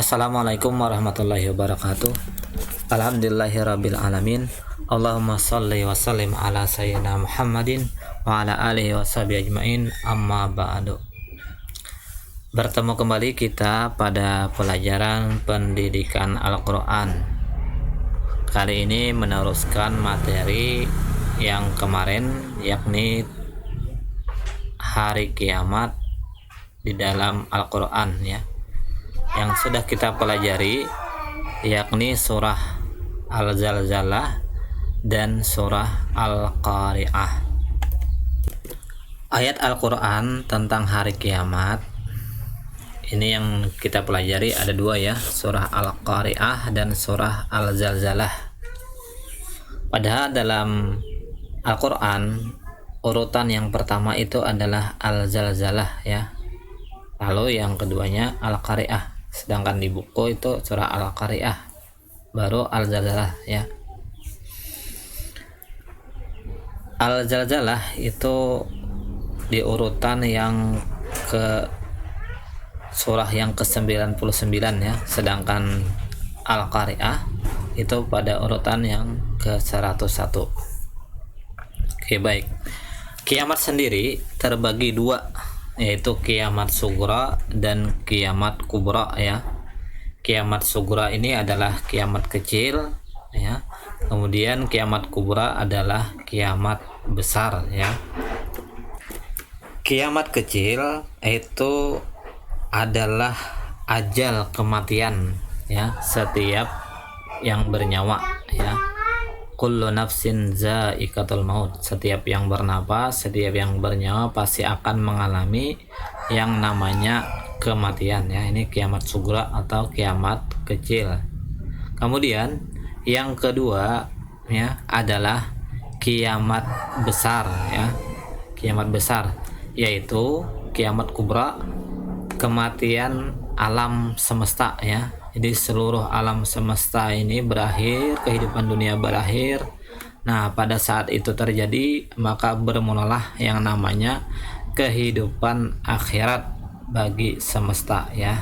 Assalamualaikum warahmatullahi wabarakatuh. Alhamdulillahirabbil alamin. Allahumma shalli wa sallim ala sayyidina Muhammadin wa ala alihi washabihi ajmain. Amma ba'du. Bertemu kembali kita pada pelajaran pendidikan Al-Qur'an. Kali ini meneruskan materi yang kemarin, yakni hari kiamat di dalam Al-Qur'an, ya, yang sudah kita pelajari, yakni surah Al-Zalzalah dan surah Al-Qari'ah. Ayat Al-Quran tentang hari kiamat ini yang kita pelajari ada dua, ya, surah Al-Qari'ah dan surah Al-Zalzalah. Padahal dalam Al-Quran urutan yang pertama itu adalah Al-Zalzalah, ya, lalu yang keduanya Al-Qari'ah. Sedangkan di buku itu surah Al-Qari'ah, baru Al-Zalzalah, ya. Al-Zalzalah itu di urutan yang ke surah yang ke-99, ya, sedangkan Al-Qari'ah itu pada urutan yang ke-101. Oke, baik. Kiamat sendiri terbagi dua, yaitu kiamat sugra dan kiamat kubra, ya. Kiamat sugra ini adalah kiamat kecil, ya. Kemudian kiamat kubra adalah kiamat besar, ya. Kiamat kecil itu adalah ajal kematian, ya, setiap yang bernyawa, ya. Kullu nafsin za'iqatul maut. Setiap yang bernapas, setiap yang bernyawa pasti akan mengalami yang namanya kematian, ya. Ini kiamat sugra atau kiamat kecil. Kemudian yang kedua, ya, adalah kiamat besar, ya. Kiamat besar yaitu kiamat kubra, kematian alam semesta, ya. Jadi seluruh alam semesta ini berakhir, kehidupan dunia berakhir. Nah, pada saat itu terjadi, maka bermulalah yang namanya kehidupan akhirat bagi semesta, ya.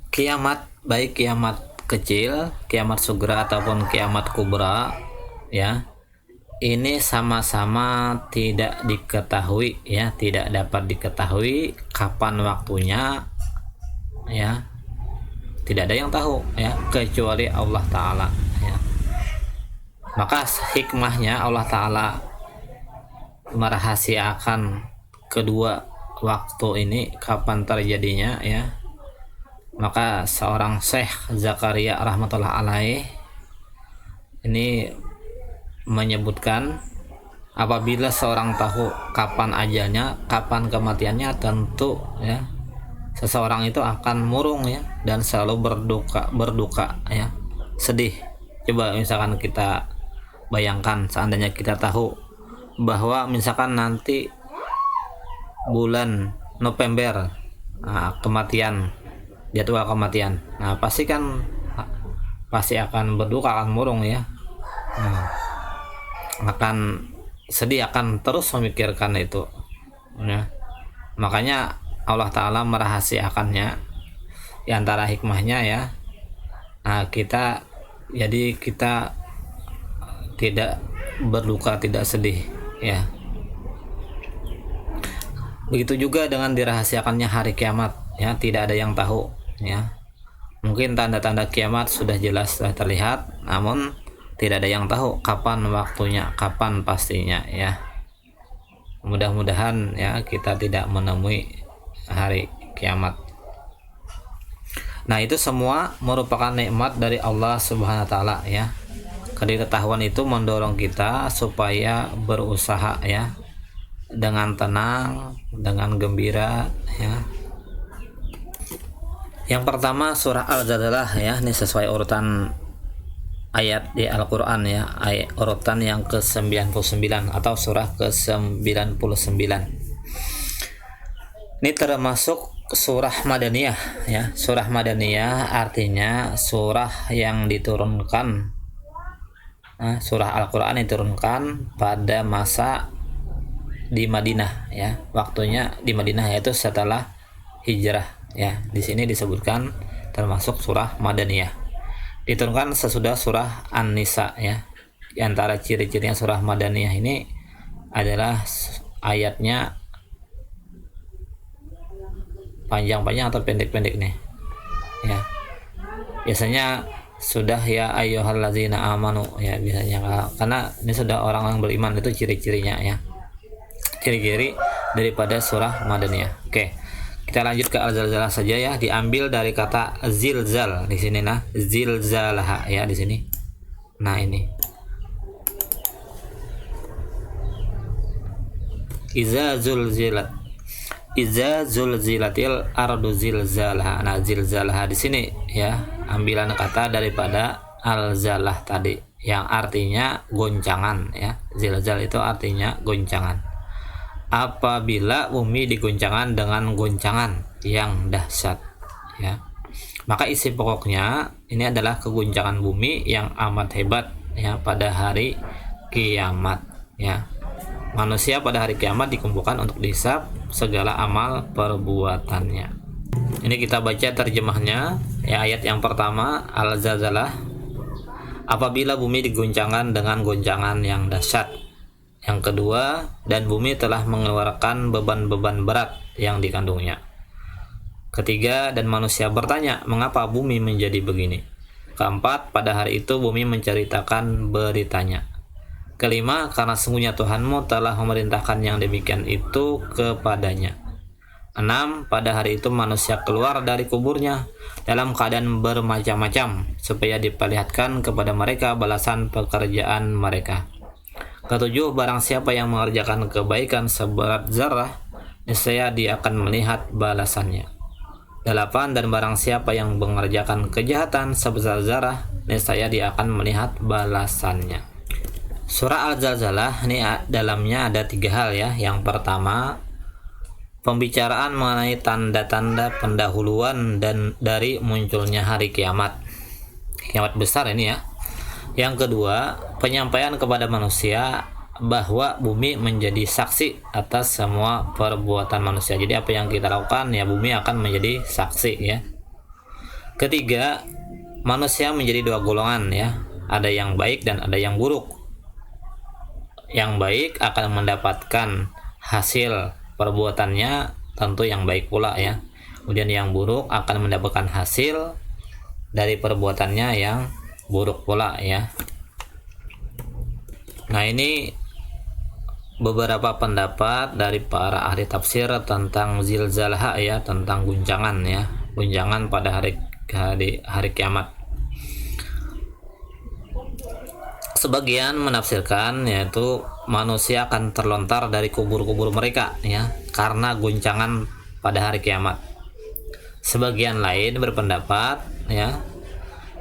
Kiamat, baik kiamat kecil, kiamat sugra ataupun kiamat kubra, ya, ini sama-sama tidak diketahui, ya, tidak dapat diketahui kapan waktunya, ya. Tidak ada yang tahu, ya, kecuali Allah Ta'ala, ya. Maka hikmahnya Allah Ta'ala merahasiakan kedua waktu ini kapan terjadinya, ya. Maka seorang Syekh Zakaria rahmatullah alaih ini menyebutkan, apabila seorang tahu kapan ajalnya, kapan kematiannya, tentu, ya, seseorang itu akan murung, ya, dan selalu berduka, ya, sedih. Coba misalkan kita bayangkan, seandainya kita tahu bahwa misalkan nanti bulan November, nah, kematian, jadwal kematian, nah pasti akan berduka, akan murung, ya. Nah, akan sedih, akan terus memikirkan itu, ya. Makanya Allah Ta'ala merahasiakannya, di antara hikmahnya, ya. Nah, kita tidak berduka, tidak sedih, ya. Begitu juga dengan dirahasiakannya hari kiamat, ya, tidak ada yang tahu, ya. Mungkin tanda-tanda kiamat sudah jelas, sudah terlihat, namun tidak ada yang tahu kapan waktunya, kapan pastinya, ya. Mudah-mudahan, ya, kita tidak menemui hari kiamat. Nah, itu semua merupakan nikmat dari Allah Subhanahu wa taala, ya. Kediketahuan itu mendorong kita supaya berusaha, ya, dengan tenang, dengan gembira, ya. Yang pertama surah Al-Zalzalah, ya, ini sesuai urutan ayat di Al-Quran, ya, ayat urutan yang ke-99 atau surah ke-99. Ini termasuk surah Madaniyah, ya. Surah Madaniyah artinya surah yang diturunkan, surah Al-Quran diturunkan pada masa di Madinah, ya. Waktunya di Madinah yaitu setelah hijrah, ya. Di sini disebutkan termasuk surah Madaniyah. Diturunkan sesudah surah An-Nisa ya. Di antara ciri-cirinya surah Madaniyah ini adalah ayatnya panjang-panjang atau pendek-pendek nih. Ya. Biasanya sudah ya ayyuhallazina amanu ya, biasanya karena ini sudah orang yang beriman, itu ciri-cirinya ya. Ciri-ciri daripada surah Madaniyah. Oke. Kita lanjut ke al-zalzalah saja ya, diambil dari kata zilzal di sini nah, zilzalah ya di sini. Nah, ini. Iza zulzilatil ardu zilzalaha. Nah, zilzalaha di sini ya, ambilan kata daripada al-zalah tadi yang artinya goncangan ya. Zilzal itu artinya goncangan. Apabila bumi digoncangkan dengan goncangan yang dahsyat ya. Maka isi pokoknya ini adalah kegoncangan bumi yang amat hebat ya pada hari kiamat ya. Manusia pada hari kiamat dikumpulkan untuk dihisab segala amal perbuatannya. Ini kita baca terjemahnya ya. Ayat yang pertama, al-zalzalah, apabila bumi digoncangkan dengan goncangan yang dahsyat. Yang kedua, dan bumi telah mengeluarkan beban-beban berat yang dikandungnya. Ketiga, dan manusia bertanya, mengapa bumi menjadi begini? Keempat, pada hari itu bumi menceritakan beritanya. Kelima, karena sungguhnya Tuhanmu telah memerintahkan yang demikian itu kepadanya. 6, pada hari itu manusia keluar dari kuburnya dalam keadaan bermacam-macam, supaya diperlihatkan kepada mereka balasan pekerjaan mereka. Ketujuh, barang siapa yang mengerjakan kebaikan seberat zarah, niscaya dia akan melihat balasannya. 8, dan barang siapa yang mengerjakan kejahatan sebesar zarah, niscaya dia akan melihat balasannya. Surah Al-Zalzalah ini dalamnya ada 3 hal ya. Yang pertama, pembicaraan mengenai tanda-tanda pendahuluan dan dari munculnya hari kiamat. Kiamat besar ini ya. Yang kedua, penyampaian kepada manusia bahwa bumi menjadi saksi atas semua perbuatan manusia. Jadi apa yang kita lakukan ya, bumi akan menjadi saksi ya. Ketiga, manusia menjadi 2 golongan ya. Ada yang baik dan ada yang buruk. Yang baik akan mendapatkan hasil perbuatannya, tentu yang baik pula ya. Kemudian yang buruk akan mendapatkan hasil dari perbuatannya yang buruk pula ya. Nah, ini beberapa pendapat dari para ahli tafsir tentang zilzalah ya, tentang guncangan ya, guncangan pada hari kiamat. Sebagian menafsirkan yaitu manusia akan terlontar dari kubur-kubur mereka ya karena guncangan pada hari kiamat. Sebagian lain berpendapat ya,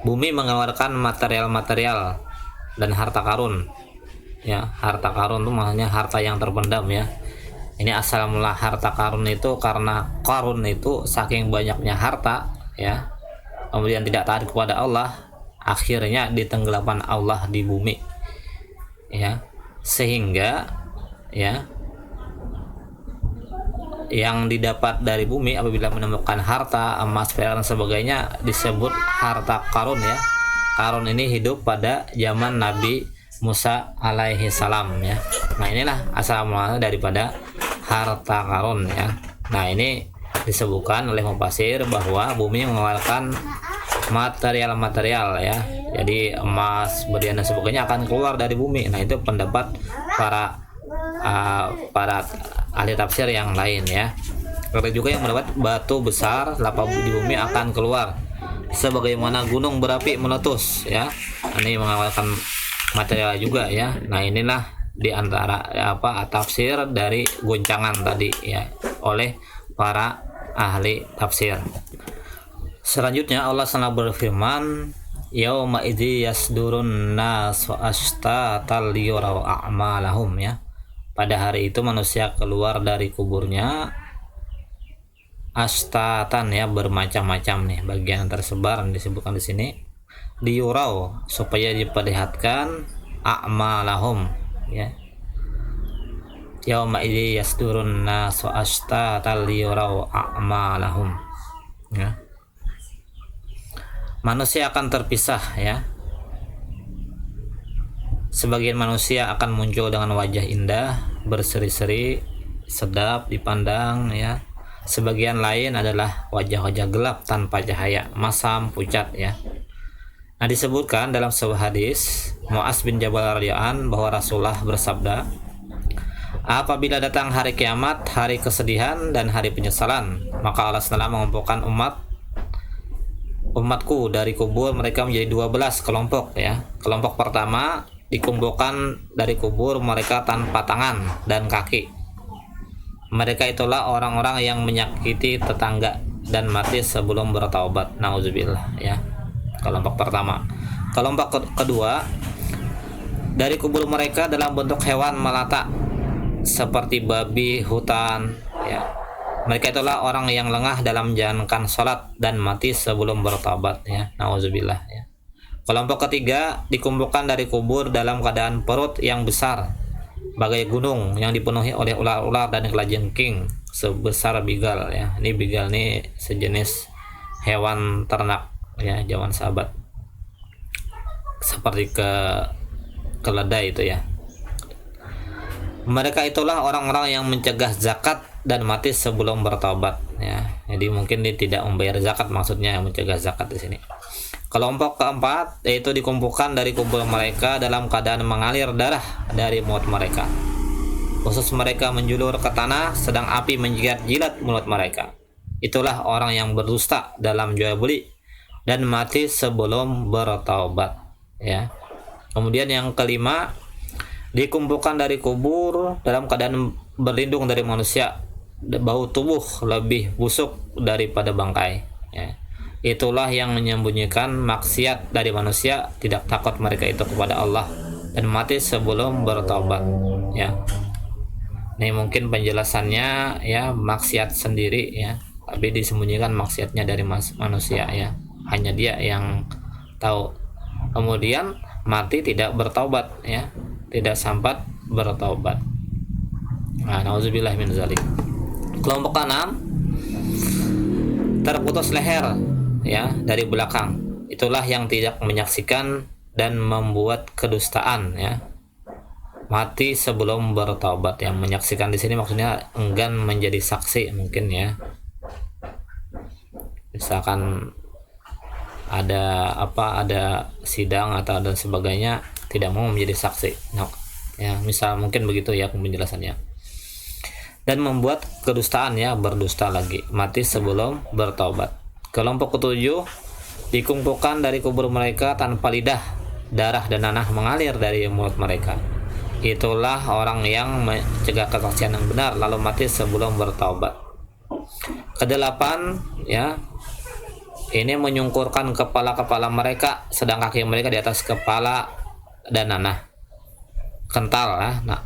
bumi mengeluarkan material-material dan harta karun ya. Harta karun itu maksudnya harta yang terpendam ya. Ini asal mula harta karun itu karena karun itu saking banyaknya harta ya, kemudian tidak taat kepada Allah, akhirnya ditenggelamkan Allah di bumi ya. Sehingga ya, yang didapat dari bumi apabila menemukan harta, emas, perak dan sebagainya disebut harta karun ya. Karun ini hidup pada zaman Nabi Musa alaihi salam ya. Nah, inilah asal mula daripada harta karun ya. Nah, ini disebutkan oleh mufassir bahwa bumi mengeluarkan material-material ya. Jadi emas, berlian dan sebagainya akan keluar dari bumi. Nah, itu pendapat para ahli tafsir yang lain ya. Ada juga yang mendapat batu besar lapa di bumi akan keluar sebagaimana gunung berapi meletus ya. Ini mengeluarkan material juga ya. Nah, inilah di antara tafsir dari goncangan tadi ya oleh para ahli tafsir. Selanjutnya Allah SWT berfirman, yauma idzi yasdurun nas ashtatan liyuraw a'malahum ya. Pada hari itu manusia keluar dari kuburnya astatan ya, bermacam-macam nih, bagian tersebar yang disebutkan di sini, liyuraw, supaya diperlihatkan a'malahum ya. Yauma idzi yasdurun nas ashtatan liyuraw a'malahum. ya. Manusia akan terpisah ya. Sebagian manusia akan muncul dengan wajah indah, berseri-seri, sedap dipandang ya. Sebagian lain adalah wajah-wajah gelap tanpa cahaya, masam, pucat ya. Nah, disebutkan dalam sebuah hadis Mu'az bin Jabal radhiyallahu anhu bahwa Rasulullah bersabda, apabila datang hari kiamat, hari kesedihan dan hari penyesalan, maka Allah SWT mengumpulkan umatku dari kubur mereka menjadi 12 kelompok ya. Kelompok pertama dikumpulkan dari kubur mereka tanpa tangan dan kaki. Mereka itulah orang-orang yang menyakiti tetangga dan mati sebelum bertaubat. Nauzubillah ya. Kelompok pertama. Kelompok kedua, dari kubur mereka dalam bentuk hewan melata seperti babi hutan ya. Mereka itulah orang yang lengah dalam menjalankan sholat dan mati sebelum bertobat ya. Nauzubillah ya. Kelompok ketiga dikumpulkan dari kubur dalam keadaan perut yang besar bagai gunung yang dipenuhi oleh ular-ular dan kelajengking sebesar bigal ya. Ini bigal ini sejenis hewan ternak ya zaman sahabat. Seperti keledai itu ya. Mereka itulah orang-orang yang mencegah zakat dan mati sebelum bertobat ya. Jadi mungkin dia tidak membayar zakat, maksudnya mencegah zakat di sini. Kelompok keempat yaitu dikumpulkan dari kubur mereka dalam keadaan mengalir darah dari mulut mereka. Usus mereka menjulur ke tanah sedang api menjilat-jilat mulut mereka. Itulah orang yang berdusta dalam jual beli dan mati sebelum bertaubat ya. Kemudian yang kelima, dikumpulkan dari kubur dalam keadaan berlindung dari manusia, bau tubuh lebih busuk daripada bangkai ya. Itulah yang menyembunyikan maksiat dari manusia, tidak takut mereka itu kepada Allah dan mati sebelum bertaubat ya. Ini mungkin penjelasannya ya, maksiat sendiri ya, tapi disembunyikan maksiatnya dari manusia ya, hanya dia yang tahu. Kemudian mati tidak bertaubat ya, tidak sempat bertaubat. Nah, nauzubillah min zalik. Kelompok ke-6, terputus leher ya dari belakang. Itulah yang tidak menyaksikan dan membuat kedustaan ya. Mati sebelum bertaubat. Yang menyaksikan di sini maksudnya enggan menjadi saksi mungkin ya. Misalkan ada sidang atau dan sebagainya, tidak mau menjadi saksi. Nah, ya, misal mungkin begitu ya penjelasannya. Dan membuat kedustaan ya, berdusta lagi, mati sebelum bertaubat. Kelompok ketujuh dikumpulkan dari kubur mereka tanpa lidah, darah dan nanah mengalir dari mulut mereka. Itulah orang yang mencegah kesaksian yang benar lalu mati sebelum bertaubat. Kedelapan ya, ini menyungkurkan kepala-kepala mereka sedang kaki mereka di atas kepala dan nanah kental ya. Nah,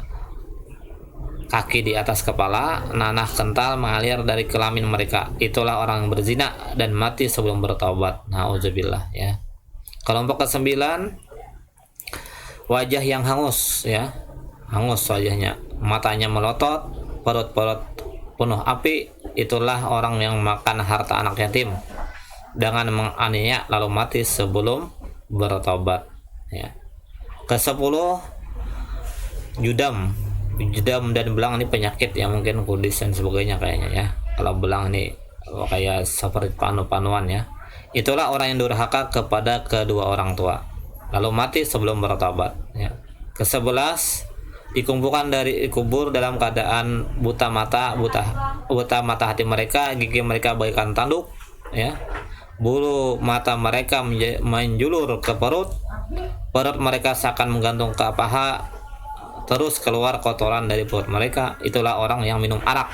kaki di atas kepala, nanah kental mengalir dari kelamin mereka. Itulah orang yang berzina dan mati sebelum bertaubat. Nauzubillah ya. Kelompok ke-9, wajah yang hangus ya, hangus wajahnya, matanya melotot, perut-perut penuh api. Itulah orang yang makan harta anak yatim dengan menganiaya lalu mati sebelum bertobat ya. Ke-10, judam dan belang. Ini penyakit yang mungkin kudis dan sebagainya kayaknya ya. Kalau belang ini kayak seperti panu-panuan ya. Itulah orang yang durhaka kepada kedua orang tua lalu mati sebelum bertobat ya. Ke-11, dikumpulkan dari kubur dalam keadaan buta mata hati mereka, gigi mereka bagaikan tanduk ya. Bulu mata mereka menjulur ke perut mereka seakan menggantung ke paha, terus keluar kotoran dari perut mereka. Itulah orang yang minum arak,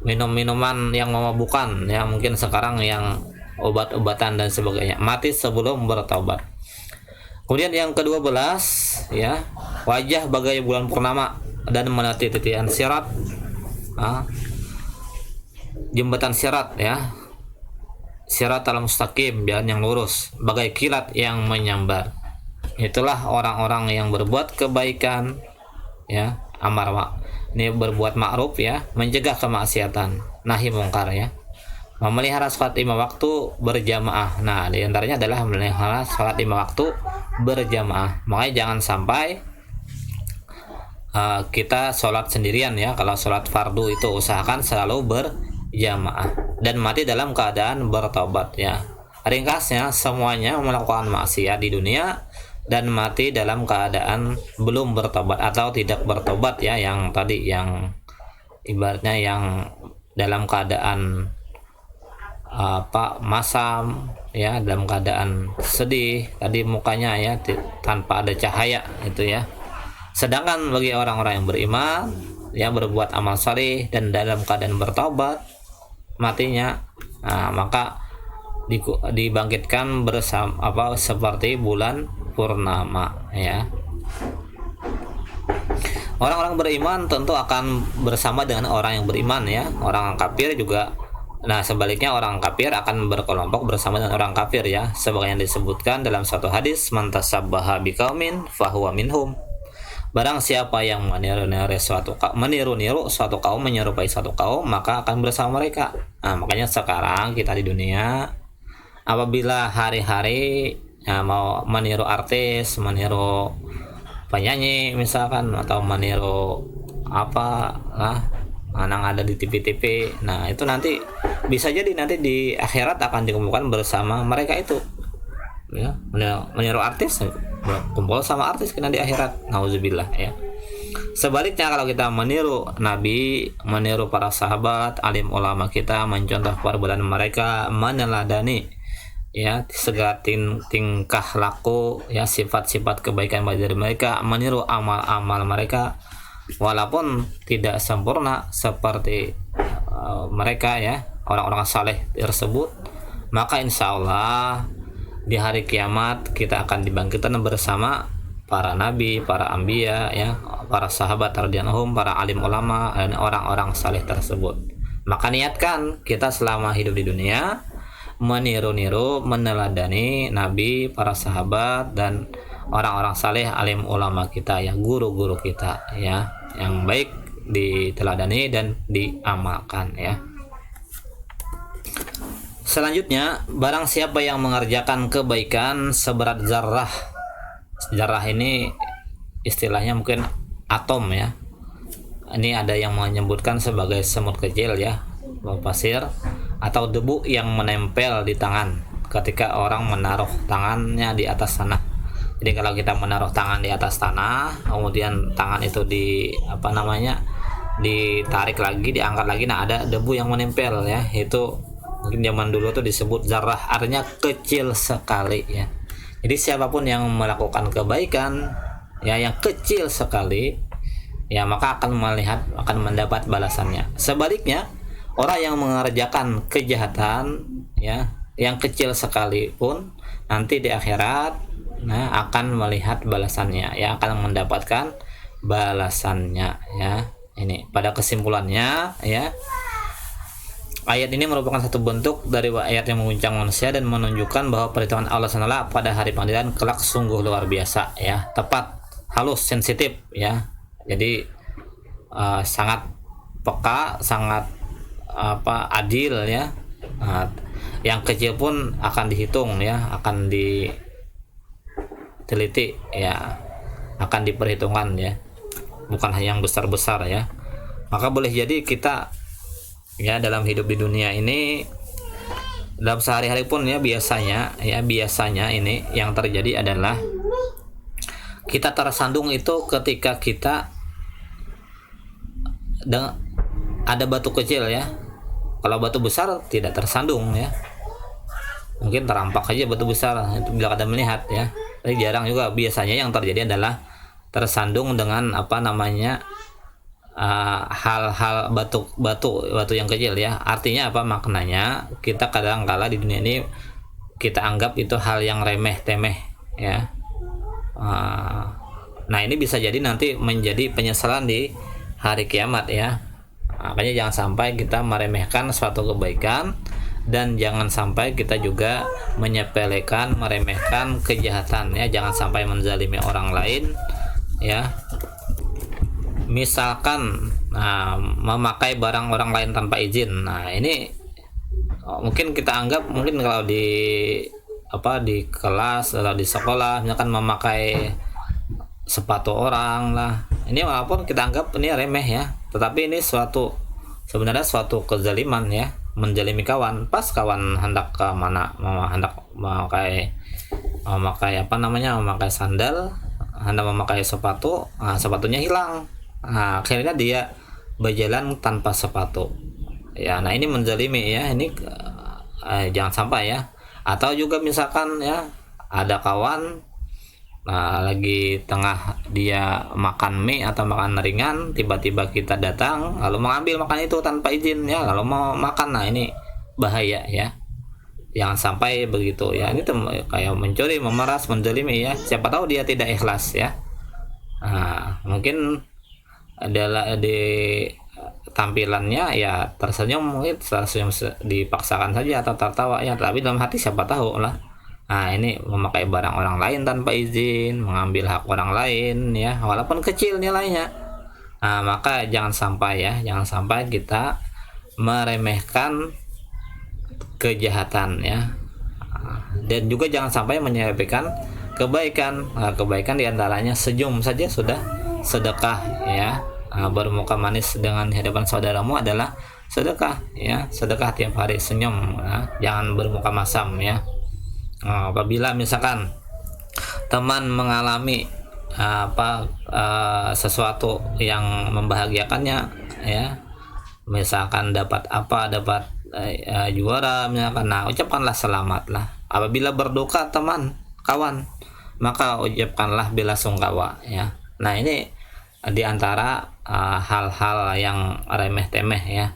minum minuman yang memabukkan ya, mungkin sekarang yang obat-obatan dan sebagainya, mati sebelum bertaubat. Kemudian yang ke-12 ya, wajah bagai bulan purnama dan melewati titian sirat, jembatan sirat ya, sirat al-mustaqim, jalan yang lurus, bagai kilat yang menyambar. Itulah orang-orang yang berbuat kebaikan ya, ini berbuat ma'ruf ya, mencegah kemaksiatan, nahi mungkar ya, memelihara sholat 5 waktu berjamaah. Nah, diantaranya adalah memelihara sholat 5 waktu berjamaah. Makanya jangan sampai kita sholat sendirian ya. Kalau sholat fardu itu usahakan selalu berjamaah dan mati dalam keadaan bertobat ya. Ringkasnya, semuanya melakukan maksiat di dunia dan mati dalam keadaan belum bertobat atau tidak bertobat ya, yang tadi yang ibaratnya yang dalam keadaan masam ya, dalam keadaan sedih tadi mukanya ya, tanpa ada cahaya itu ya. Sedangkan bagi orang-orang yang beriman yang berbuat amal saleh dan dalam keadaan bertobat matinya, maka dibangkitkan bersama seperti bulan purnama ya. Orang-orang beriman tentu akan bersama dengan orang yang beriman ya. Orang kafir juga, nah sebaliknya orang kafir akan berkelompok bersama dengan orang kafir ya, sebagaimana disebutkan dalam satu hadis, man tasabbaha biqaumin fahuwa minhum. Barang siapa yang meniru suatu kaum, menyerupai suatu kaum, maka akan bersama mereka. Nah, makanya sekarang kita di dunia, apabila hari-hari mau meniru artis, meniru penyanyi misalkan, atau meniru yang ada di TV-TV, nah itu nanti bisa jadi nanti di akhirat akan dikumpulkan bersama mereka itu ya. Meniru artis, kumpul sama artis kena di akhirat, nauzubillah ya. Sebaliknya kalau kita meniru Nabi, meniru para sahabat, alim ulama kita, mencontoh perbuatan mereka, meneladani ya segala tingkah laku ya, sifat-sifat kebaikan dari mereka, meniru amal-amal mereka walaupun tidak sempurna seperti mereka ya, orang-orang saleh tersebut, maka insya Allah di hari kiamat kita akan dibangkitkan bersama para nabi, para anbiya ya, para sahabat radhiyallahu, para alim ulama dan orang-orang saleh tersebut. Maka niatkan kita selama hidup di dunia meniru-niru, meneladani nabi, para sahabat dan orang-orang saleh, alim ulama kita ya, guru-guru kita ya, yang baik diteladani dan diamalkan ya. Selanjutnya, barang siapa yang mengerjakan kebaikan seberat zarrah. Zarrah ini istilahnya mungkin atom ya. Ini ada yang menyebutkan sebagai semut kecil ya, pasir atau debu yang menempel di tangan ketika orang menaruh tangannya di atas tanah. Jadi kalau kita menaruh tangan di atas tanah, kemudian tangan itu ditarik lagi, diangkat lagi, nah ada debu yang menempel ya. Itu mungkin zaman dulu tuh disebut zarrah, artinya kecil sekali ya. Jadi siapapun yang melakukan kebaikan ya yang kecil sekali ya, maka akan mendapat balasannya. Sebaliknya, orang yang mengerjakan kejahatan ya yang kecil sekalipun, nanti di akhirat akan melihat balasannya ya, akan mendapatkan balasannya ya. Ini pada kesimpulannya ya, ayat ini merupakan satu bentuk dari ayat yang mengguncang manusia dan menunjukkan bahwa perhitungan Allah SWT pada hari pengadilan kelak sungguh luar biasa ya, tepat, halus, sensitif ya. Jadi sangat peka, sangat adil ya. Yang kecil pun akan dihitung ya, akan diteliti ya, akan diperhitungkan ya, bukan hanya yang besar-besar ya. Maka boleh jadi kita ya dalam hidup di dunia ini, dalam sehari-hari pun ya biasanya ini yang terjadi adalah kita tersandung itu ketika kita ada batu kecil ya. Kalau batu besar tidak tersandung ya, mungkin terampak aja batu besar itu bila ada melihat ya. Tapi jarang juga, biasanya yang terjadi adalah tersandung dengan hal-hal batu yang kecil ya. Artinya apa maknanya? Kita kadang-kala di dunia ini kita anggap itu hal yang remeh temeh ya. Nah ini bisa jadi nanti menjadi penyesalan di hari kiamat ya. Makanya jangan sampai kita meremehkan suatu kebaikan, dan jangan sampai kita juga menyepelekan, meremehkan kejahatan ya. Jangan sampai menzalimi orang lain ya. Misalkan memakai barang orang lain tanpa izin, nah ini mungkin kita anggap, mungkin kalau di di kelas atau di sekolah misalkan memakai sepatu orang lah, ini walaupun kita anggap ini remeh ya, tetapi ini sebenarnya suatu kezaliman ya, menjalimi kawan. Pas kawan hendak ke mana, hendak memakai memakai sandal, hendak memakai sepatu, sepatunya hilang, akhirnya dia berjalan tanpa sepatu ya. Nah, ini menzalimi ya, ini jangan sampai ya. Atau juga misalkan ya, ada kawan lagi tengah dia makan mie atau makan ringan, tiba-tiba kita datang lalu mengambil makan itu tanpa izin ya, lalu mau makan. Nah, ini bahaya ya, jangan sampai begitu ya. Ini kayak mencuri, memeras, menzalimi ya. Siapa tahu dia tidak ikhlas ya. Mungkin adalah di tampilannya ya tersenyum, mungkin tersenyum dipaksakan saja atau tertawa ya, tapi dalam hati siapa tahu lah. Nah, ini memakai barang orang lain tanpa izin, mengambil hak orang lain ya, walaupun kecil nilainya. Nah, maka jangan sampai ya, jangan sampai kita meremehkan kejahatan ya. Dan juga jangan sampai menyepelekan kebaikan. Kebaikan diantaranya senyum saja sudah sedekah ya. Bermuka manis dengan hadapan saudaramu adalah sedekah ya. Sedekah tiap hari senyum ya. Jangan bermuka masam ya. Apabila misalkan teman mengalami sesuatu yang membahagiakannya ya, misalkan dapat juara misalkan, nah ucapkanlah selamat lah. Apabila berduka kawan, maka ucapkanlah bela sungkawa ya. Nah, ini diantara hal-hal yang remeh temeh ya,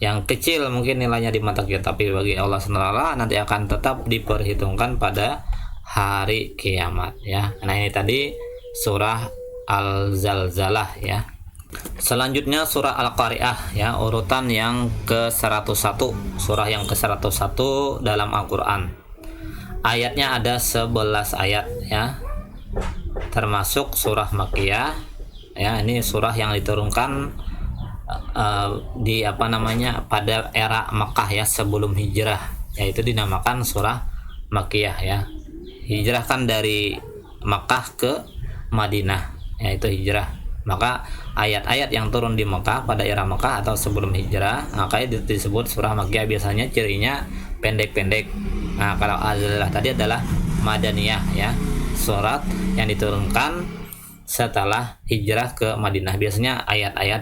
yang kecil mungkin nilainya di mata kita, tapi bagi Allah SWT nanti akan tetap diperhitungkan pada hari kiamat ya. Nah, ini tadi surah Al-Zalzalah ya. Selanjutnya surah Al-Qari'ah ya, urutan yang ke-101, surah yang ke-101 dalam Al-Quran. Ayatnya ada 11 ayat ya, termasuk surah Makkiyah ya. Ini surah yang diturunkan pada era Makkah ya, sebelum hijrah, yaitu dinamakan surah Makkiyah ya. Hijrah kan dari Makkah ke Madinah, yaitu hijrah. Maka ayat-ayat yang turun di Makkah pada era Makkah atau sebelum hijrah, makanya disebut surah Makkiyah. Biasanya cirinya pendek-pendek. Nah, kalau Al-Zalzalah tadi adalah Madaniyah ya, surat yang diturunkan setelah hijrah ke Madinah. Biasanya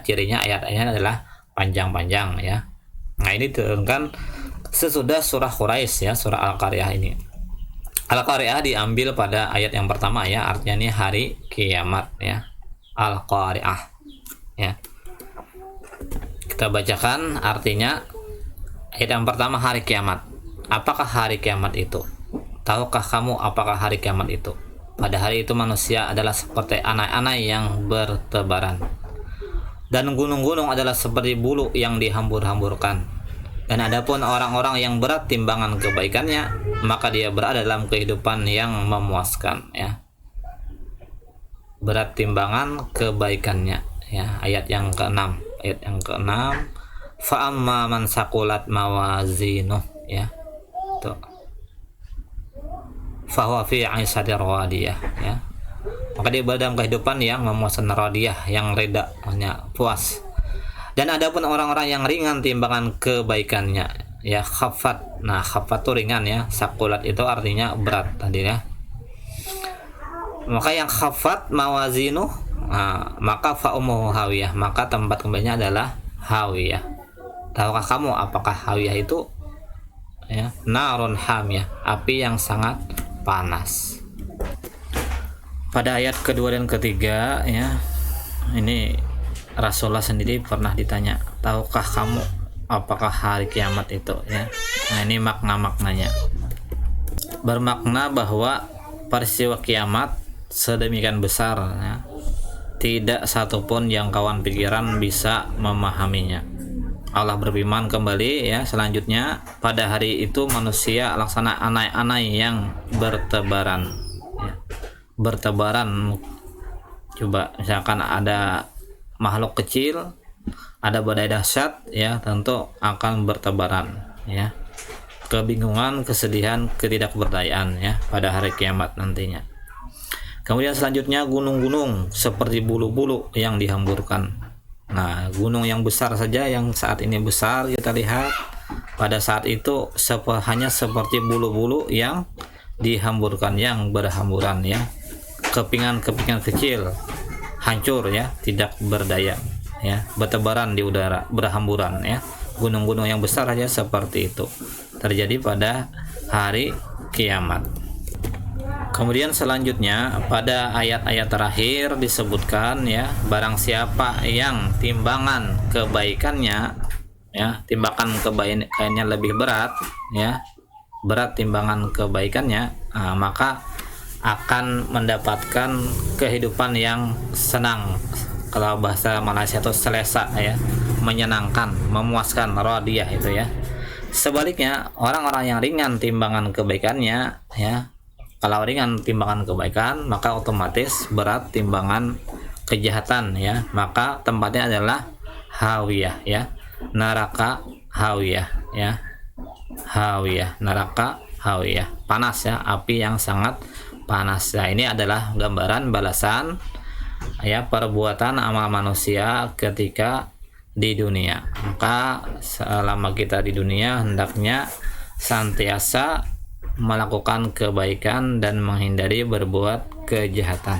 cirinya ayat-ayatnya adalah panjang-panjang ya. Nah, ini diturunkan sesudah surah Quraisy ya, surah Al-Qari'ah ini. Al-Qari'ah diambil pada ayat yang pertama ya, artinya ini hari kiamat ya. Al-Qari'ah ya. Kita bacakan artinya. Ayat yang pertama, hari kiamat. Apakah hari kiamat itu? Tahukah kamu apakah hari kiamat itu? Pada hari itu manusia adalah seperti anai-anai yang bertebaran, dan gunung-gunung adalah seperti bulu yang dihambur-hamburkan. Dan adapun orang-orang yang berat timbangan kebaikannya, maka dia berada dalam kehidupan yang memuaskan ya. Berat timbangan kebaikannya ya. Ayat yang ke-6, fa amma man saqulat mawazinuh ya. Tuh, fahuwa fi 'ishatir radiyah ya. Maka dia berada dalam kehidupan yang memuaskan, radiyah, yang reda, hanya puas. Dan adapun orang-orang yang ringan timbangan kebaikannya ya, khafat. Nah, khafat itu ringan ya, saqulat itu artinya berat tadi ya. Maka yang khafat mawazinu, maka fa ummuhu hawiyah, maka tempat kembalinya adalah hawiyah. Tahukah kamu apakah hawiyah itu? Ya, narun hamiyah, api yang sangat panas. Pada ayat kedua dan ketiga ya, ini Rasulullah sendiri pernah ditanya, tahukah kamu apakah hari kiamat itu ya. Nah, ini makna-maknanya. Bermakna bahwa peristiwa kiamat sedemikian besar ya, tidak satupun yang kawan pikiran bisa memahaminya. Allah berfirman kembali ya, selanjutnya, pada hari itu manusia laksana anai-anai yang bertebaran ya. Bertebaran, coba misalkan ada makhluk kecil, ada badai dahsyat ya, tentu akan bertebaran ya. kebingungan, kesedihan, ketidakberdayaan ya pada hari kiamat nantinya. Kemudian selanjutnya gunung-gunung seperti bulu-bulu yang dihamburkan. Nah, gunung yang besar saja yang saat ini besar kita lihat pada saat itu hanya seperti bulu-bulu yang dihamburkan, yang berhamburan ya. Kepingan-kepingan kecil hancur ya, tidak berdaya ya, bertebaran di udara, berhamburan ya. Gunung-gunung yang besar saja seperti itu terjadi pada hari kiamat. Kemudian selanjutnya pada ayat-ayat terakhir disebutkan ya, barang siapa yang timbangan kebaikannya ya, timbangan kebaikannya lebih berat ya, berat timbangan kebaikannya, maka akan mendapatkan kehidupan yang senang. Kalau bahasa Malaysia itu selesa ya, menyenangkan, memuaskan, radiyah itu ya. Sebaliknya orang-orang yang ringan timbangan kebaikannya ya, kalau ringan timbangan kebaikan maka otomatis berat timbangan kejahatan ya, maka tempatnya adalah hawiyah ya, neraka hawiyah ya, hawiyah, neraka hawiyah, panas ya, api yang sangat panas. Nah, ini adalah gambaran balasan ya perbuatan amal manusia ketika di dunia. Maka selama kita di dunia hendaknya senantiasa melakukan kebaikan dan menghindari berbuat kejahatan.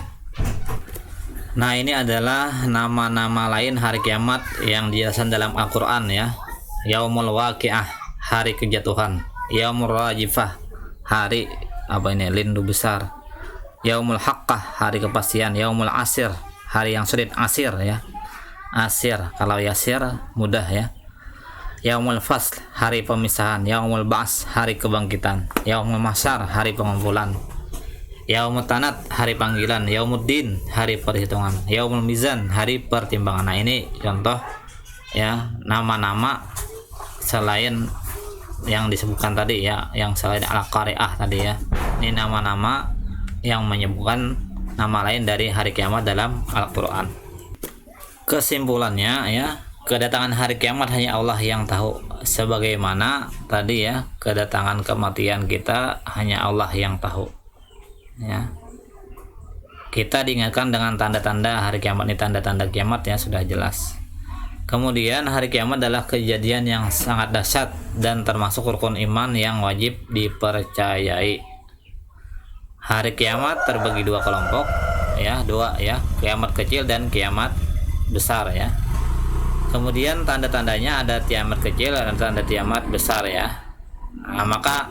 Nah, ini adalah nama-nama lain hari kiamat yang dijelaskan dalam Al-Quran ya. Yaumul Waqi'ah, hari kejatuhan. Yaumul Rajifah, hari lindu besar. Yaumul Haqqah, hari kepastian. Yaumul Asir, hari yang sulit. Asir ya, asir, kalau yasir mudah ya. Yaumul Fasl, hari pemisahan. Yaumul Ba's, hari kebangkitan. Yaumul Mahsyar, hari pengumpulan. Yaumul Tanat, hari panggilan. Yaumuddin, hari perhitungan. Yaumul Mizan, hari pertimbangan. Nah, ini contoh ya nama-nama selain yang disebutkan tadi ya, yang selain Al-Qari'ah tadi ya. Ini nama-nama yang menyebutkan nama lain dari hari kiamat dalam Al-Qur'an. Kesimpulannya ya, kedatangan hari kiamat hanya Allah yang tahu. Sebagaimana tadi ya, kedatangan kematian kita hanya Allah yang tahu. Ya. Kita diingatkan dengan tanda-tanda hari kiamat ini, tanda-tanda kiamat ya sudah jelas. Kemudian hari kiamat adalah kejadian yang sangat dahsyat dan termasuk rukun iman yang wajib dipercayai. Hari kiamat terbagi dua kelompok ya, dua ya, kiamat kecil dan kiamat besar ya. Kemudian tanda-tandanya ada kiamat kecil dan tanda kiamat besar ya. Nah, maka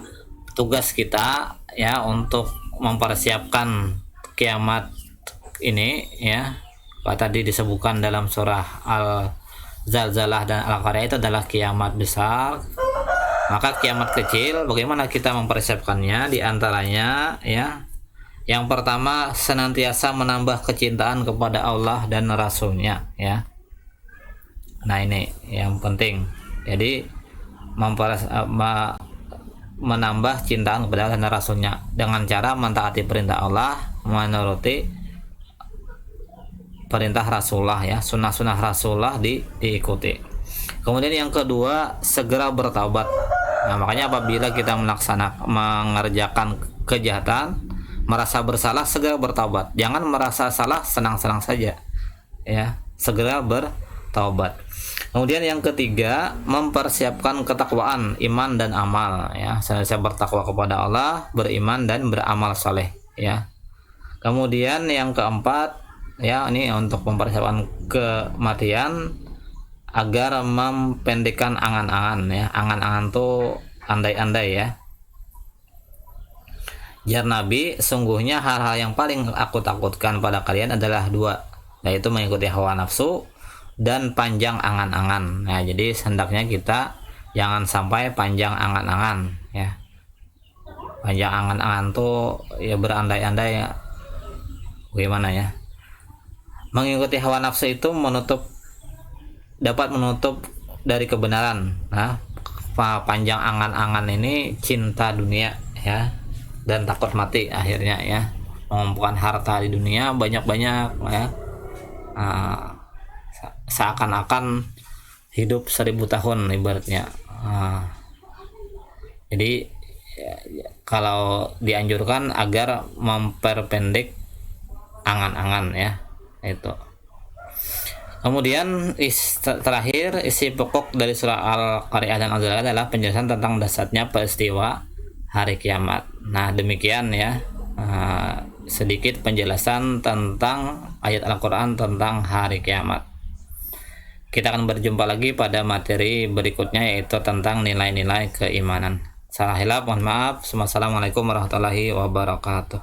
tugas kita ya untuk mempersiapkan kiamat ini ya, tadi disebutkan dalam surah Al-Zalzalah dan Al-Qari'ah itu adalah kiamat besar. Maka kiamat kecil bagaimana kita mempersiapkannya? Di antaranya ya, yang pertama senantiasa menambah kecintaan kepada Allah dan Rasul-Nya ya. Nah, ini yang penting. Jadi menambah cintaan kepada Allah dan Rasul-Nya dengan cara mentaati perintah Allah, menuruti perintah Rasulullah ya, sunnah-sunnah Rasulullah diikuti. Kemudian yang kedua, segera bertaubat. Nah, makanya apabila kita mengerjakan kejahatan, merasa bersalah, segera bertaubat. Jangan merasa salah senang-senang saja ya, segera bertaubat. Kemudian yang ketiga, mempersiapkan ketakwaan, iman dan amal ya. Saya bertakwa kepada Allah, beriman dan beramal saleh ya. Kemudian yang keempat ya, ini untuk mempersiapkan kematian agar mempendekkan angan-angan ya. Angan-angan tuh andai-andai ya. Jar Nabi, sungguhnya hal-hal yang paling aku takutkan pada kalian adalah dua, yaitu mengikuti hawa nafsu dan panjang angan-angan. Nah, jadi hendaknya kita jangan sampai panjang angan-angan ya. Panjang angan-angan tuh ya berandai-andai ya. Bagaimana ya? Mengikuti hawa nafsu itu dapat menutup dari kebenaran. Nah, panjang angan-angan ini cinta dunia ya, dan takut mati akhirnya ya, mengumpulkan harta di dunia banyak-banyak ya. Seakan-akan hidup 1000 tahun ibaratnya. Jadi kalau dianjurkan agar memperpendek angan-angan ya, itu. Kemudian terakhir isi pokok dari surah Al-Qari'ah dan Al-Zariyat adalah penjelasan tentang dasarnya peristiwa hari kiamat. Nah, demikian ya, sedikit penjelasan tentang ayat Al-Quran tentang hari kiamat. Kita akan berjumpa lagi pada materi berikutnya, yaitu tentang nilai-nilai keimanan. Salah hilaf, mohon maaf. Wassalamualaikum warahmatullahi wabarakatuh.